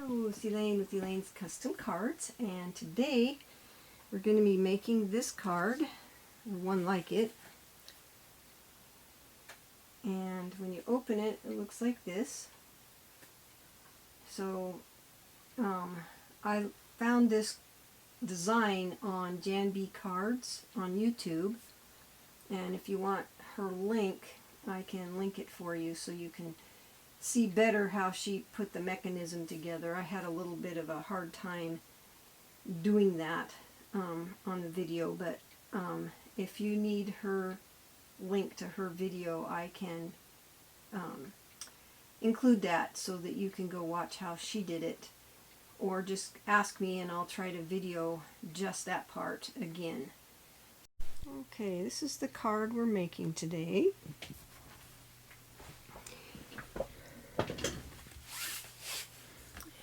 Hello, it's Elaine with Elaine's Custom Cards, and today we're going to be making this card, or one like it. And when you open it, it looks like this. So I found this design on Jan B Cards on YouTube, and if you want her link, I can link it for you so you can see better how she put the mechanism together. I had a little bit of a hard time doing that on the video, but if you need her link to her video, I can include that so that you can go watch how she did it, or just ask me and I'll try to video just that part again. Okay, this is the card we're making today.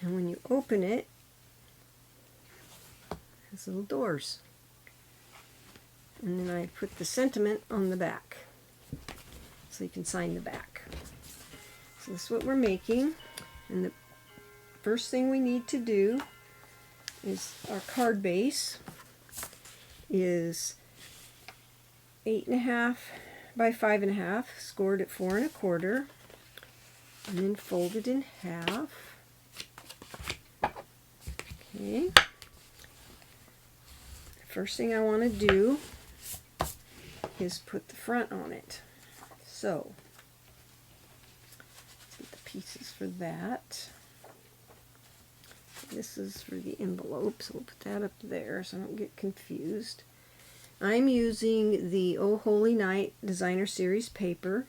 And when you open it, it has little doors. And then I put the sentiment on the back, so you can sign the back. So this is what we're making. And the first thing we need to do is our card base is 8.5 by 5.5, scored at 4 1/4, and then folded in half. Okay. The first thing I want to do is put the front on it. So, let's get the pieces for that. This is for the envelope, so we'll put that up there so I don't get confused. I'm using the Oh Holy Night Designer Series paper.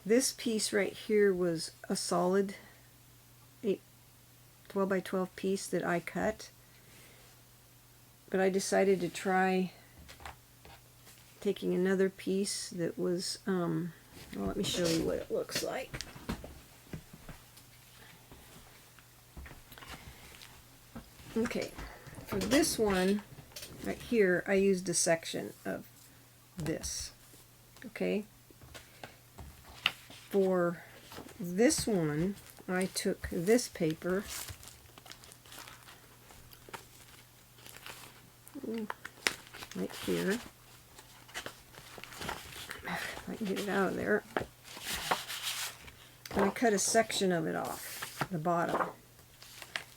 This piece right here was a solid 12 by 12 piece that I cut, but I decided to try taking another piece that was, well, let me show you what it looks like. Okay, for this one right here, I used a section of this. Okay, for this one, I took this paper right here. If I can get it out of there. And I cut a section of it off the bottom.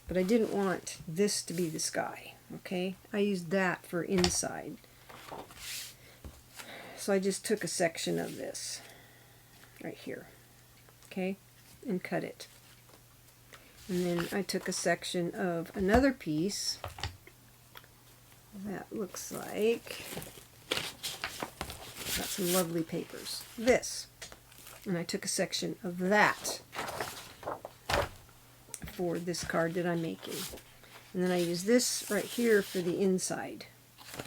But I didn't want this to be the sky. Okay? I used that for inside. So I just took a section of this right here. Okay? And cut it. And then I took a section of another piece that looks like, got some lovely papers, this, and I took a section of that for this card that I'm making, and then I use this right here for the inside.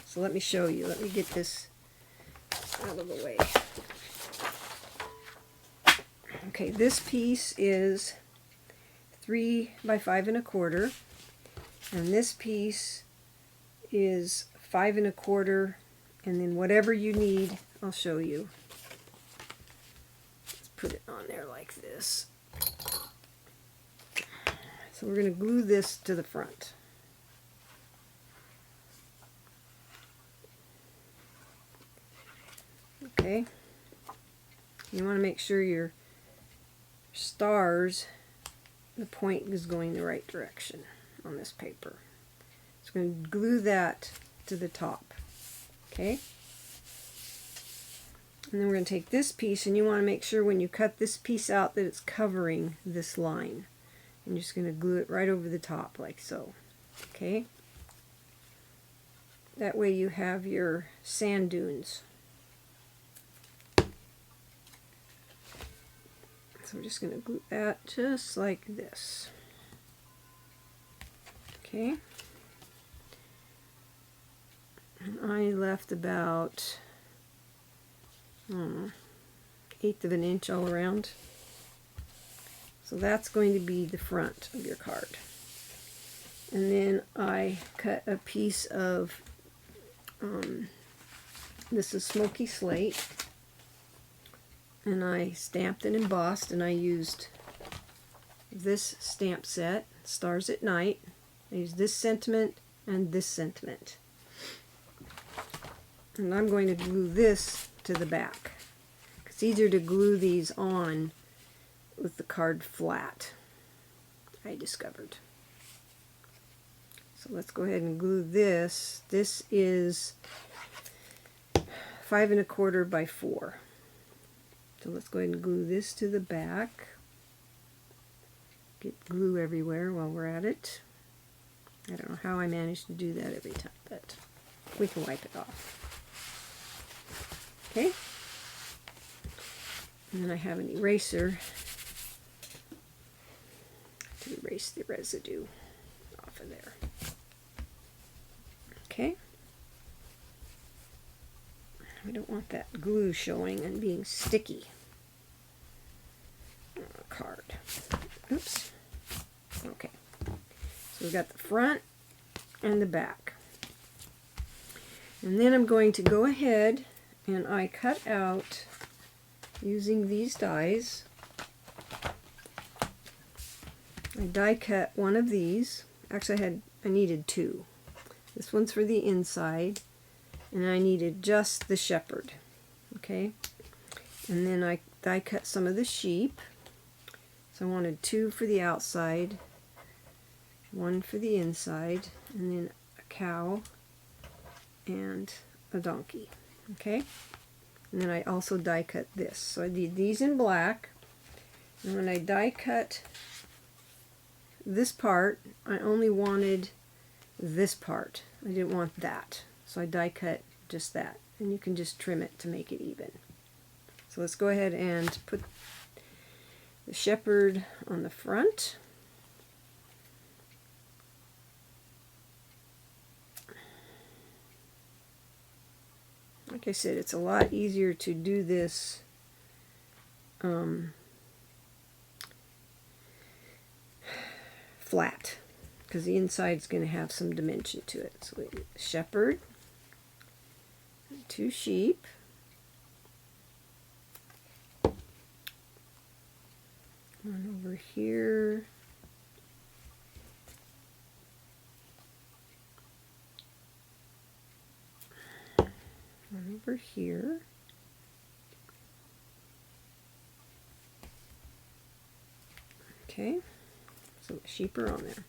So let me show you. Let me get this out of the way. Okay, this piece is 3 by 5 1/4, and this piece is 5 1/4, and then whatever you need, I'll show you. Let's put it on there like this. So we're going to glue this to the front. Okay. You want to make sure your stars, the point is going the right direction on this paper. So we're going to glue that to the top. Okay? And then we're going to take this piece, and you want to make sure when you cut this piece out that it's covering this line. And you're just going to glue it right over the top like so. Okay? That way you have your sand dunes. So we're just going to glue that just like this. Okay? And I left about 1/8 of an inch all around. So that's going to be the front of your card. And then I cut a piece of, this is smoky slate, and I stamped and embossed, and I used this stamp set. Stars at Night. I use this sentiment and this sentiment. And I'm going to glue this to the back. It's easier to glue these on with the card flat, I discovered. So let's go ahead and glue this. This is 5 1/4 by 4. So let's go ahead and glue this to the back. Get glue everywhere while we're at it. I don't know how I managed to do that every time, but we can wipe it off. Okay. And then I have an eraser to erase the residue off of there. Okay. We don't want that glue showing and being sticky on a card. Oops. Okay. So we've got the front and the back. And then I'm going to go ahead and I cut out, using these dies, I die cut one of these. Actually, I needed 2. This one's for the inside, and I needed just the shepherd. Okay, and then I die cut some of the sheep. So I wanted 2 for the outside, 1 for the inside, and then a cow and a donkey. Okay, and then I also die cut this. So I did these in black, and when I die cut this part, I only wanted this part. I didn't want that. So I die cut just that. And you can just trim it to make it even. So let's go ahead and put the shepherd on the front. Like I said, it's a lot easier to do this flat, because the inside is going to have some dimension to it. So we shepherd, 2 sheep, one over here, one over here, okay. So the sheep are on there.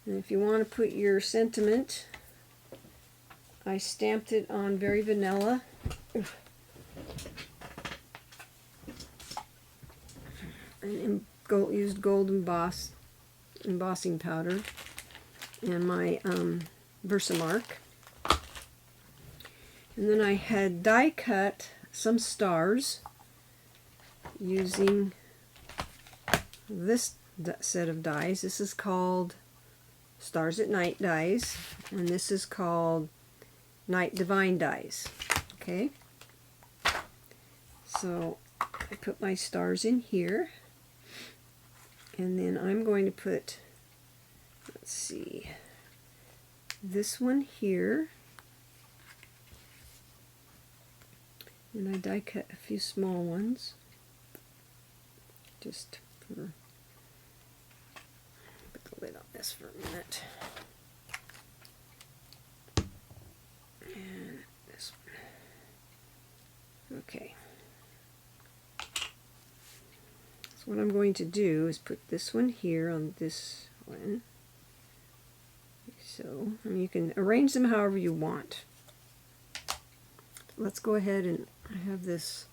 And if you want to put your sentiment, I stamped it on very vanilla. And used gold embossing powder and my Versamark. And then I had die cut some stars using this set of dies. This is called Stars at Night dies, and this is called Night Divine dies. Okay, so I put my stars in here, and then I'm going to put, let's see, this one here, and I die cut a few small ones just for, put the lid on this for a minute, and this one. Okay, so what I'm going to do is put this one here on this one. So, I mean, you can arrange them however you want. Let's go ahead, and I have this.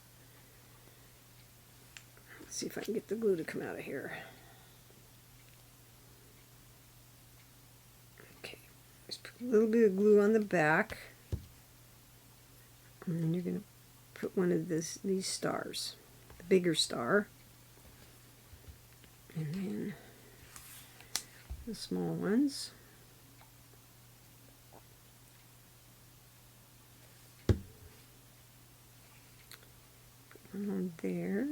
Let's see if I can get the glue to come out of here. Okay, just put a little bit of glue on the back, and then you're going to put one of these stars, the bigger star, and then the small ones. Put one on there.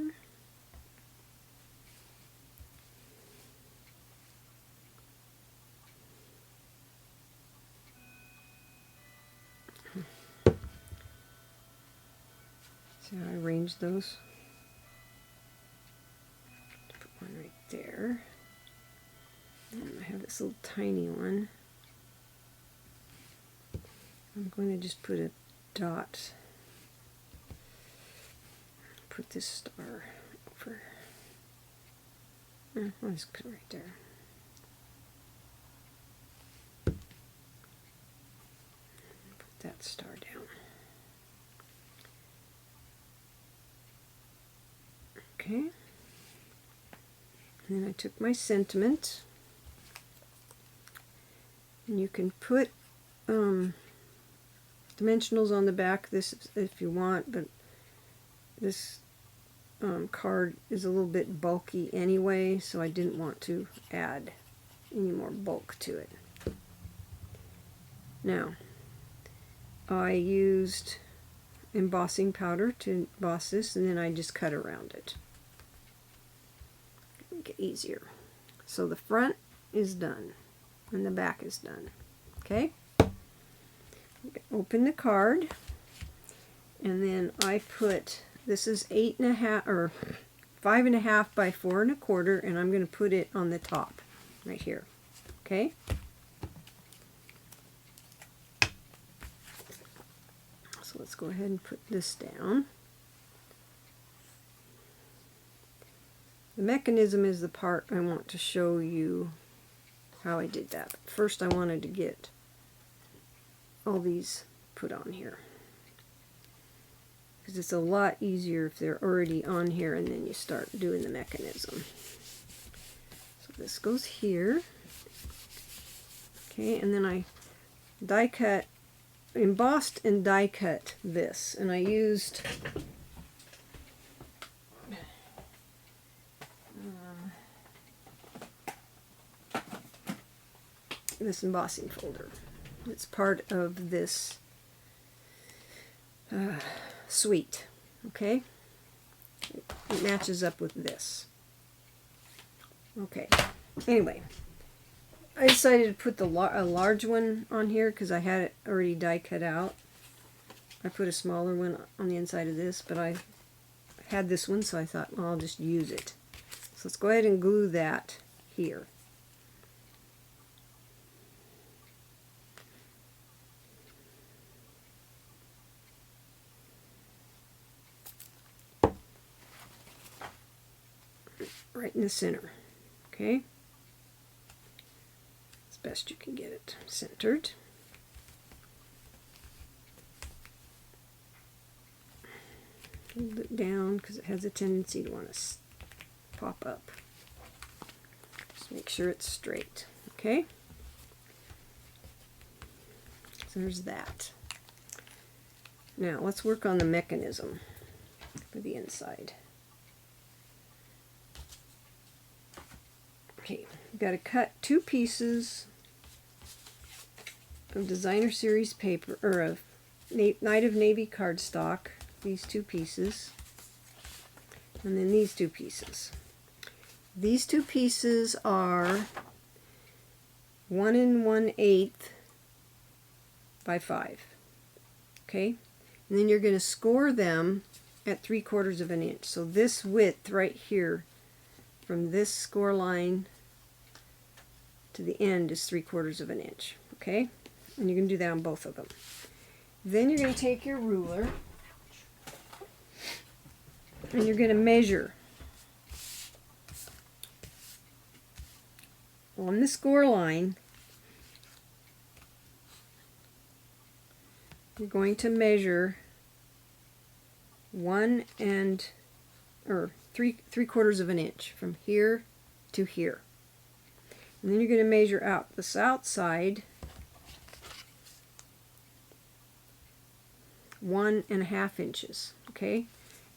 See how I arrange those? Put one right there. this little tiny one. I'm going to just put a dot. Put this star over. I'll just put it right there. Put that star down. Okay. And then I took my sentiment. And you can put dimensionals on the back this if you want, but this card is a little bit bulky anyway, so I didn't want to add any more bulk to it. Now, I used embossing powder to emboss this, and then I just cut around it. Make it easier. So the front is done, and the back is done. Okay? Open the card, and then I put, this is 8.5 or 5.5 by 4 1/4, and I'm going to put it on the top right here. Okay? So let's go ahead and put this down. The mechanism is the part I want to show you how I did that. But first I wanted to get all these put on here, because it's a lot easier if they're already on here and then you start doing the mechanism. So this goes here. Okay, and then I die cut, embossed and die cut this, and I used this embossing folder. It's part of this suite. Okay, it matches up with this. Okay, anyway, I decided to put a large one on here because I had it already die cut out. I put a smaller one on the inside of this, but I had this one, so I thought, well, I'll just use it. So let's go ahead and glue that here. Right in the center. Okay, as best you can get it centered. Hold it down because it has a tendency to want to pop up. Just make sure it's straight. Okay, so there's that. Now let's work on the mechanism for the inside. Okay, you've got to cut 2 pieces of Designer Series paper, or of Night of Navy cardstock, these 2 pieces, and then these 2 pieces. These 2 pieces are 1 1/8 by 5. Okay, and then you're going to score them at 3/4 of an inch. So this width right here, from this score line to the end, is 3/4 of an inch. Okay, and you're going to do that on both of them. Then you're going to take your ruler and you're going to measure on the score line. You're going to measure 3/4 of an inch from here to here. And then you're going to measure out this outside 1.5 inches. Okay,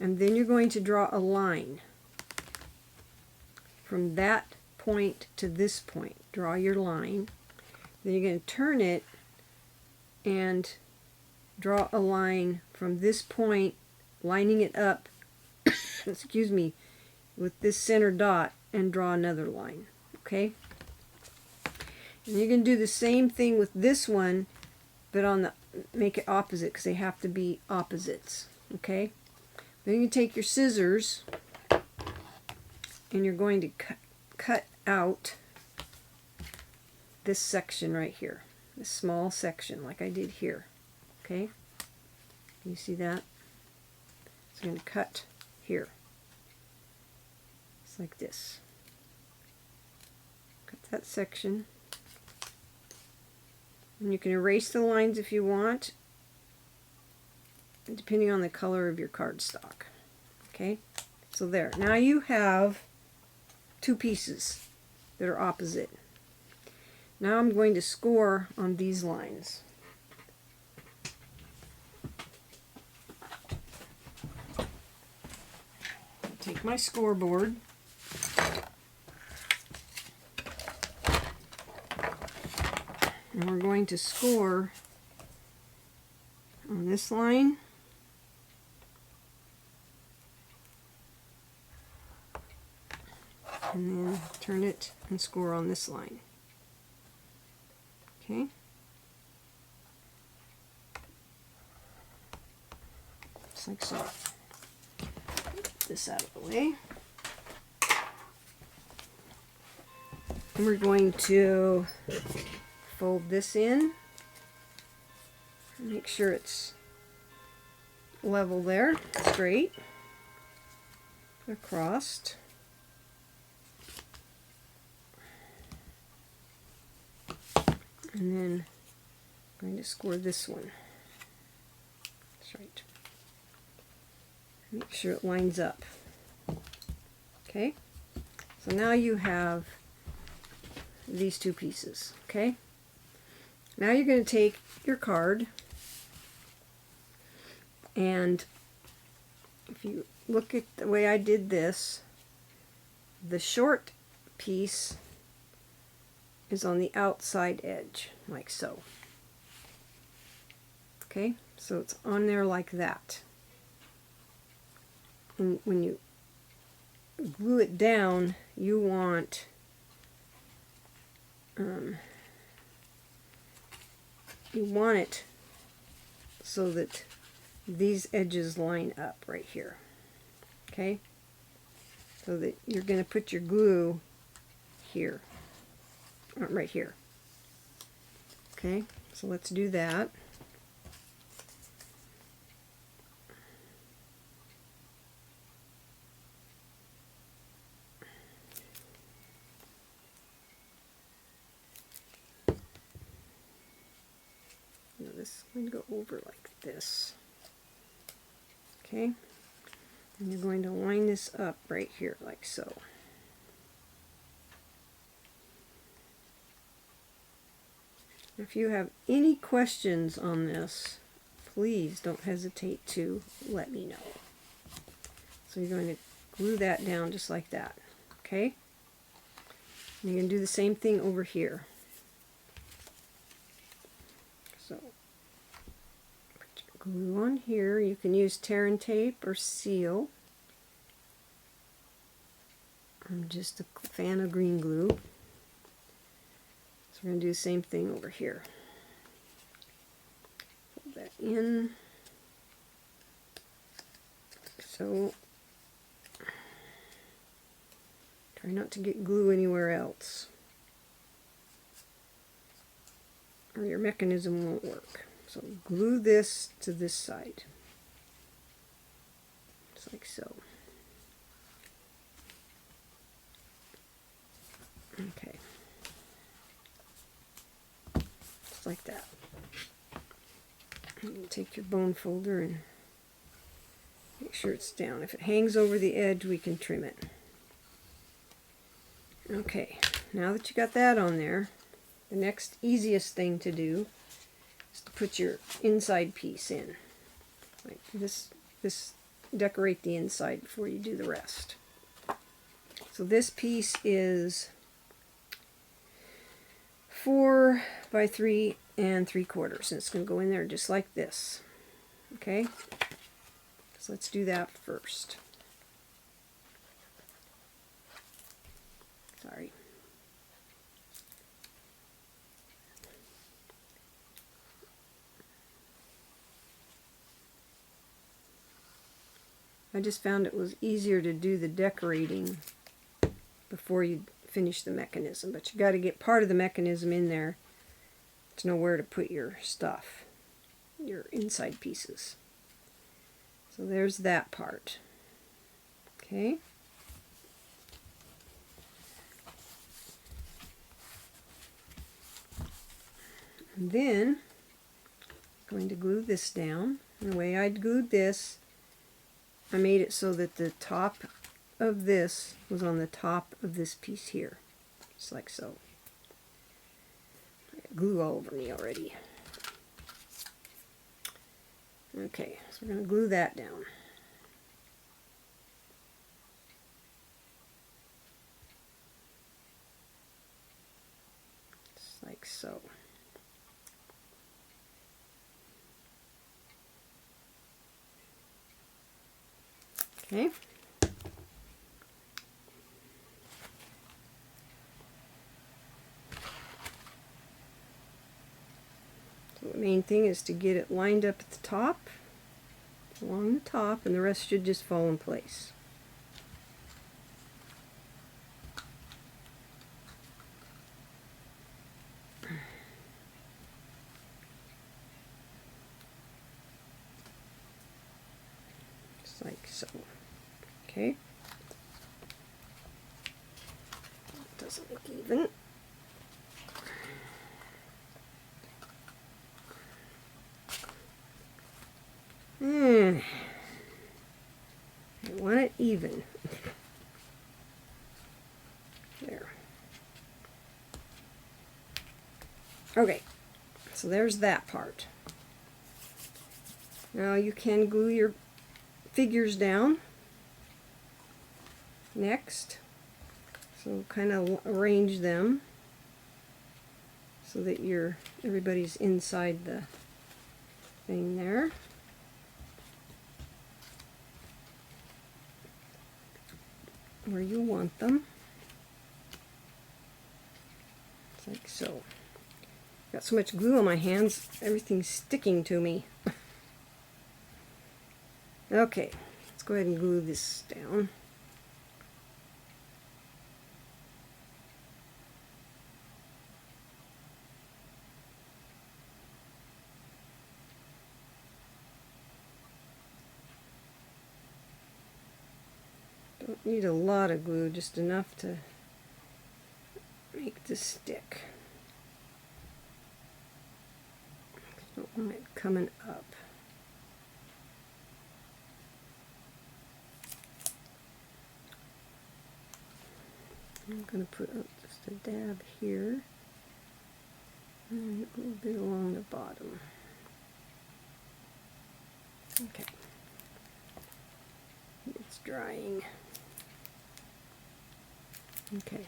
and then you're going to draw a line from that point to this point. Draw your line. Then you're going to turn it and draw a line from this point, lining it up excuse me, with this center dot, and draw another line. Okay, and you're going to do the same thing with this one, but on the, make it opposite, because they have to be opposites. Okay, then you take your scissors and you're going to cut out this section right here, this small section like I did here. Okay, you see that? So I'm going to cut here. It's like this. Cut that section. And you can erase the lines if you want, depending on the color of your cardstock. Okay, so there. Now you have two pieces that are opposite. Now I'm going to score on these lines. Take my scoreboard. And we're going to score on this line, and then turn it and score on this line. Okay. Just like so. Get this out of the way. And we're going to fold this in. Make sure it's level there, straight, across. And then I'm going to score this one. That's right. Make sure it lines up. Okay? So now you have these two pieces. Okay? Now you're going to take your card, and if you look at the way I did this, the short piece is on the outside edge, like so. Okay, so it's on there like that. And when you glue it down, you want it so that these edges line up right here. Okay, so that you're going to put your glue here. Right here. Okay, so let's do that. Now this is going to go over like this. Okay, and you're going to line this up right here like so. If you have any questions on this, please don't hesitate to let me know. So you're going to glue that down just like that. Okay? And you're going to do the same thing over here. So put your glue on here. You can use tear and tape or seal. I'm just a fan of green glue. So we're going to do the same thing over here. Pull that in. So try not to get glue anywhere else, or your mechanism won't work. So glue this to this side, just like so. Okay. Like that. And take your bone folder and make sure it's down. If it hangs over the edge, we can trim it. Okay, now that you got that on there, the next easiest thing to do is to put your inside piece in. Like this decorate the inside before you do the rest. So this piece is 4 by 3 3/4, and it's going to go in there just like this. Okay, so let's do that first. Sorry. I just found it was easier to do the decorating before you finish the mechanism, but you got to get part of the mechanism in there to know where to put your stuff, your inside pieces. So there's that part. Okay. And then I'm going to glue this down. And the way I glued this, I made it so that the top of this was on the top of this piece here, just like so. I got glue all over me already. Okay, so we're going to glue that down. Just like so. Okay. So the main thing is to get it lined up at the top, along the top, and the rest should just fall in place. Just like so. Okay. Doesn't look even. I want it even. There. Okay, so there's that part. Now you can glue your figures down next. So kind of arrange them so that everybody's inside the thing there. Where you want them. It's like so. Got so much glue on my hands, everything's sticking to me. Okay, let's go ahead and glue this down. Don't need a lot of glue, just enough to make this stick. Don't want it coming up. I'm going to put just a dab here and a little bit along the bottom. Okay. It's drying. Okay.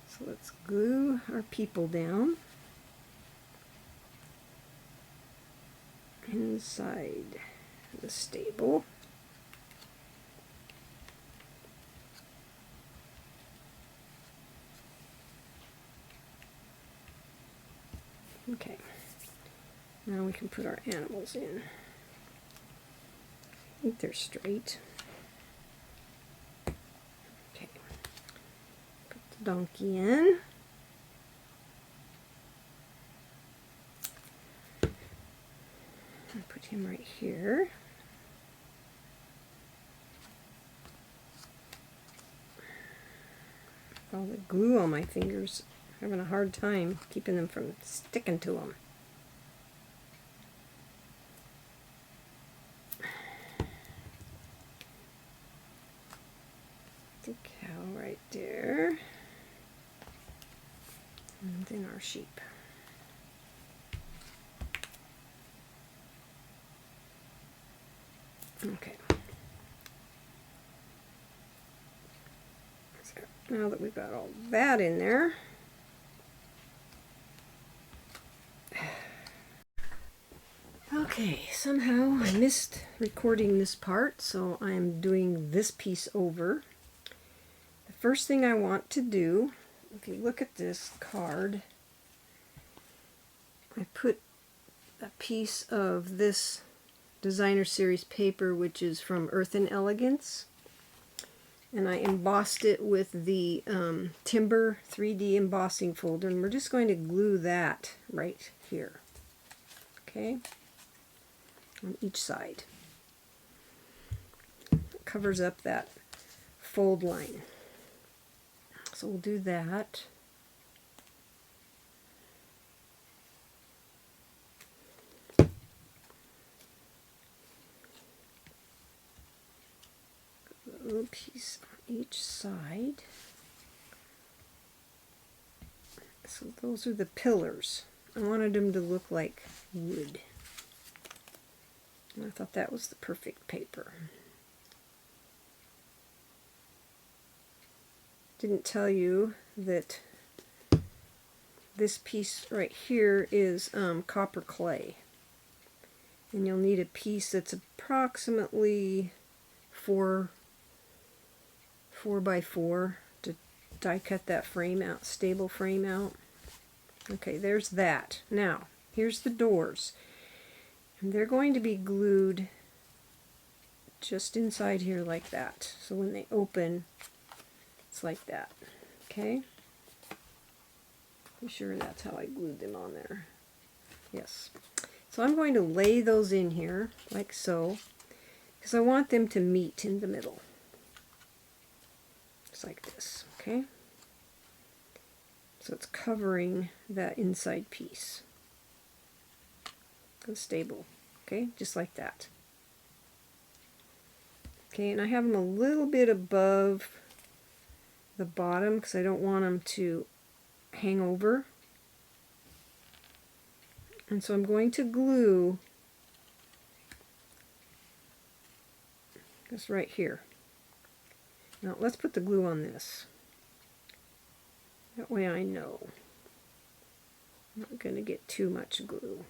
So let's glue our people down inside the stable. Okay, now we can put our animals in. I think they're straight. Okay, put the donkey in. I'll put him right here. All the glue on my fingers. Having a hard time keeping them from sticking to them. The cow right there. And then our sheep. Okay. So now that we've got all that in there, okay, somehow I missed recording this part, so I'm doing this piece over. The first thing I want to do, if you look at this card, I put a piece of this designer series paper, which is from Earth and Elegance, and I embossed it with the Timber 3D embossing folder, and we're just going to glue that right here, okay, on each side. It covers up that fold line. So we'll do that. A little piece on each side. So those are the pillars. I wanted them to look like wood. And I thought that was the perfect paper. Didn't tell you that this piece right here is copper clay. And you'll need a piece that's approximately 4 by 4 to die cut that frame out, stable frame out. Okay, there's that. Now, here's the doors. And they're going to be glued just inside here like that. So when they open, it's like that. Okay? I'm sure that's how I glued them on there. Yes. So I'm going to lay those in here, like so, because I want them to meet in the middle. Just like this, okay? So it's covering that inside piece. Stable, okay? Just like that. Okay, and I have them a little bit above the bottom because I don't want them to hang over. And so I'm going to glue this right here. Now let's put the glue on this. That way I know. I'm not going to get too much glue.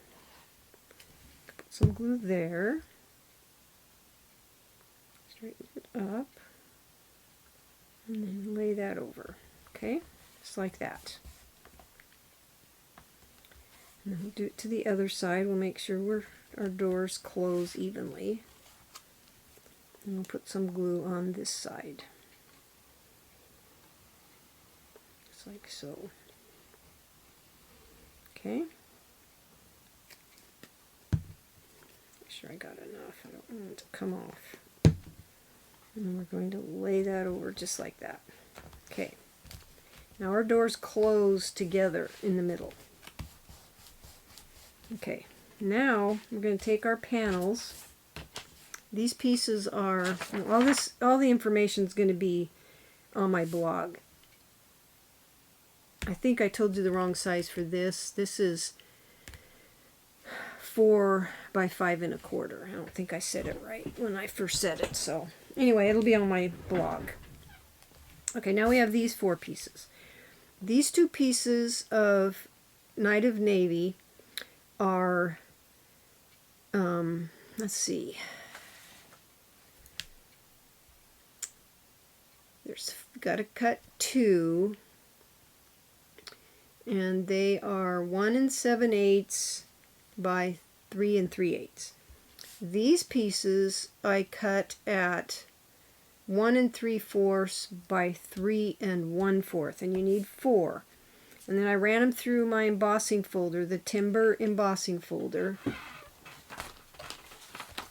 Put some glue there. Straighten it up. And then lay that over. Okay? Just like that. And then we'll do it to the other side. We'll make sure our doors close evenly. And we'll put some glue on this side. Just like so. Okay. Make sure I got enough. I don't want it to come off. And then we're going to lay that over just like that. Okay. Now our doors close together in the middle. Okay. Now we're going to take our panels. These pieces are, all the information is going to be on my blog. I think I told you the wrong size for this. This is 4 by 5 1/4. I don't think I said it right when I first said it. So anyway, it'll be on my blog. Okay, now we have these 4 pieces. These 2 pieces of Night of Navy are, let's see. There's got to cut 2. And they are 1 7/8 by 3 3/8. These pieces I cut at 1 3/4 by 3 1/4, and you need 4. And then I ran them through my embossing folder, the Timber embossing folder.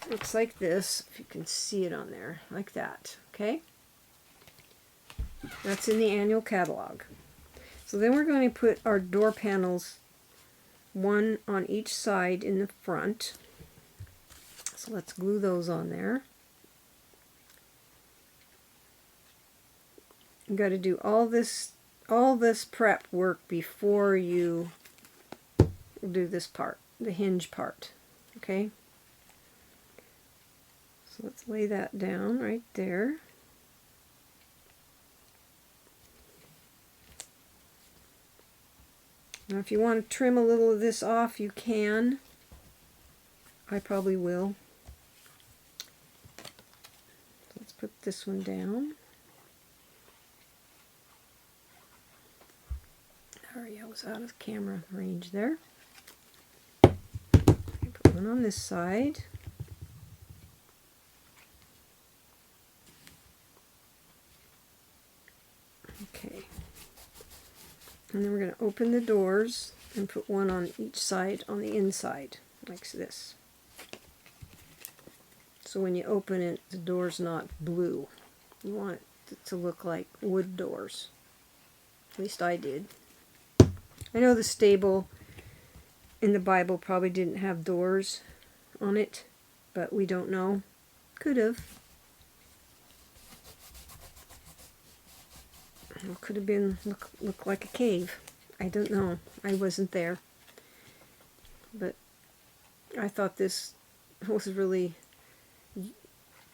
Looks like this, if you can see it on there, like that, okay? That's in the annual catalog. So then we're going to put our door panels, 1 on each side in the front. So let's glue those on there. You've got to do all this prep work before you do this part, the hinge part. Okay? So let's lay that down right there. Now if you want to trim a little of this off, you can. I probably will. Let's put this one down. Sorry, I was out of camera range there. Put one on this side. And then we're going to open the doors and put one on each side on the inside, like this. So when you open it, the door's not blue. You want it to look like wood doors. At least I did. I know the stable in the Bible probably didn't have doors on it, but we don't know. Could have. It could have been look like a cave. I don't know. I wasn't there. But I thought this was really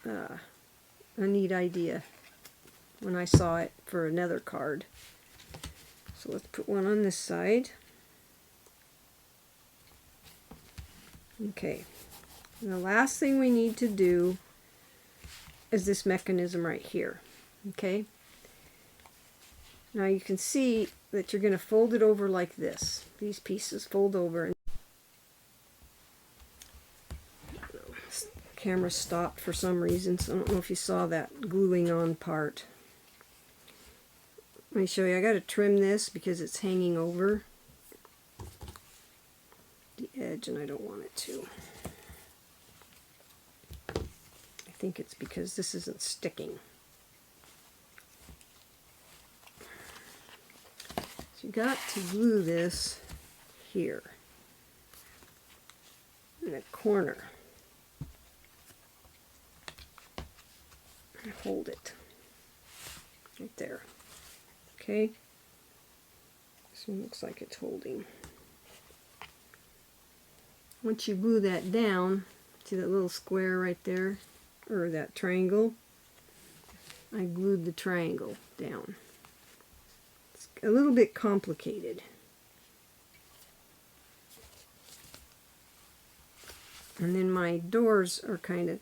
a neat idea when I saw it for another card. So let's put one on this side. Okay. And the last thing we need to do is this mechanism right here. Okay. Now you can see that you're going to fold it over like this. These pieces fold over. Camera stopped for some reason, so I don't know if you saw that gluing on part. Let me show you. I got to trim this because it's hanging over the edge and I don't want it to. I think it's because this isn't sticking. So you got to glue this here in the corner. And hold it right there. Okay, this one looks like it's holding. Once you glue that down, see that little square right there, or that triangle? I glued the triangle down. It's a little bit complicated. And then my doors are kind of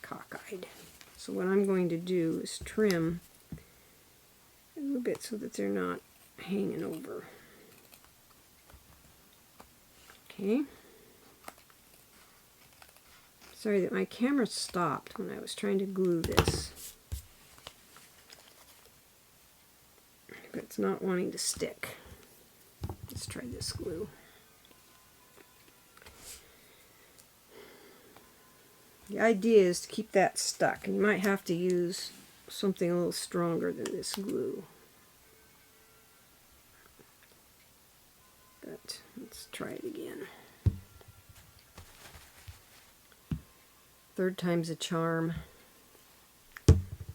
cockeyed. So what I'm going to do is trim a little bit so that they're not hanging over. Okay. Sorry that my camera stopped when I was trying to glue this. But it's not wanting to stick. Let's try this glue. The idea is to keep that stuck, and you might have to use something a little stronger than this glue. But let's try it again. Third time's a charm.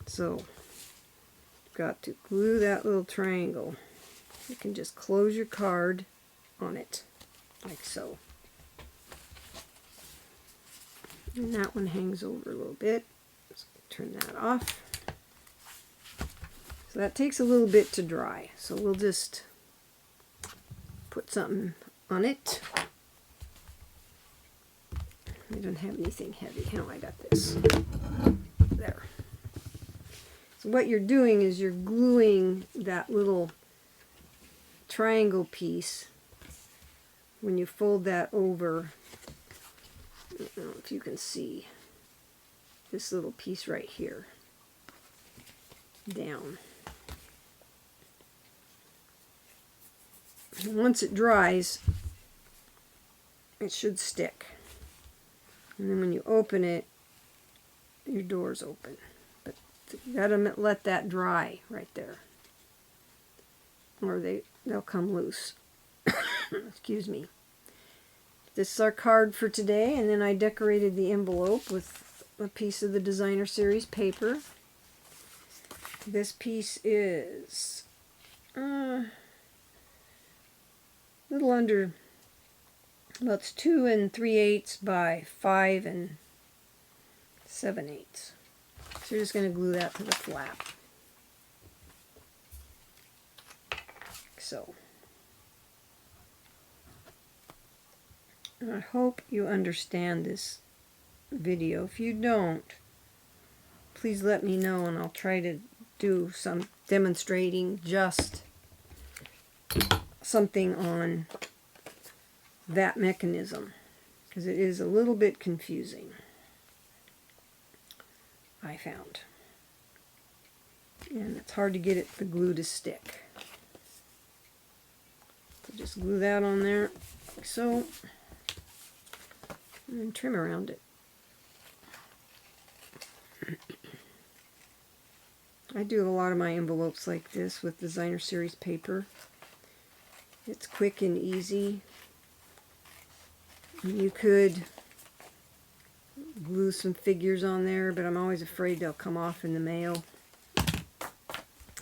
So, got to glue that little triangle. You can just close your card on it, like so. And that one hangs over a little bit. Let's turn that off. So that takes a little bit to dry. So we'll just put something on it. I don't have anything heavy. How I got this. There. So what you're doing is you're gluing that little triangle piece. When you fold that over, I don't know if you can see this little piece right here down. And once it dries, it should stick. And then when you open it, your door's open. But you gotta let that dry right there, or they'll come loose. Excuse me. This is our card for today, and then I decorated the envelope with a piece of the Designer Series paper. This piece is a little under, well, it's 2 3/8 by 5 7/8. So you're just going to glue that to the flap. So. I hope you understand this video. If you don't, please let me know and I'll try to do some demonstrating just something on that mechanism, because it is a little bit confusing, I found. And it's hard to get the glue to stick. Just glue that on there, like so, and trim around it. I do a lot of my envelopes like this with designer series paper. It's quick and easy. You could glue some figures on there, but I'm always afraid they'll come off in the mail.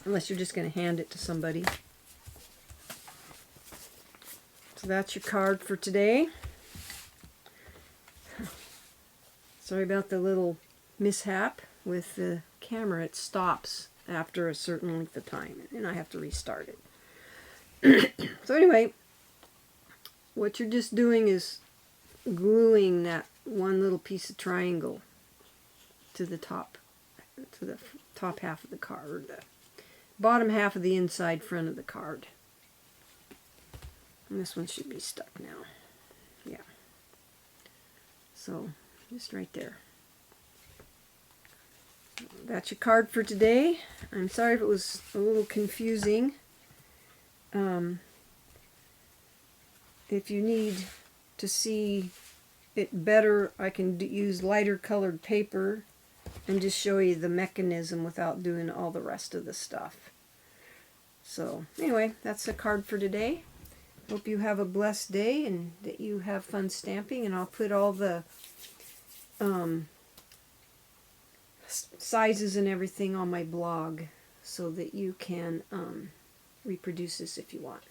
Unless you're just going to hand it to somebody. So that's your card for today. Sorry about the little mishap with the camera. It stops after a certain length of time, and I have to restart it. So anyway, what you're just doing is gluing that one little piece of triangle to the top half of the card, or the bottom half of the inside front of the card. And this one should be stuck now. Yeah. So, just right there. That's your card for today. I'm sorry if it was a little confusing. If you need to see it better, I can use lighter colored paper and just show you the mechanism without doing all the rest of the stuff. So anyway, that's the card for today. Hope you have a blessed day and that you have fun stamping, and I'll put all the sizes and everything on my blog so that you can reproduce this if you want.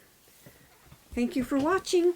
Thank you for watching.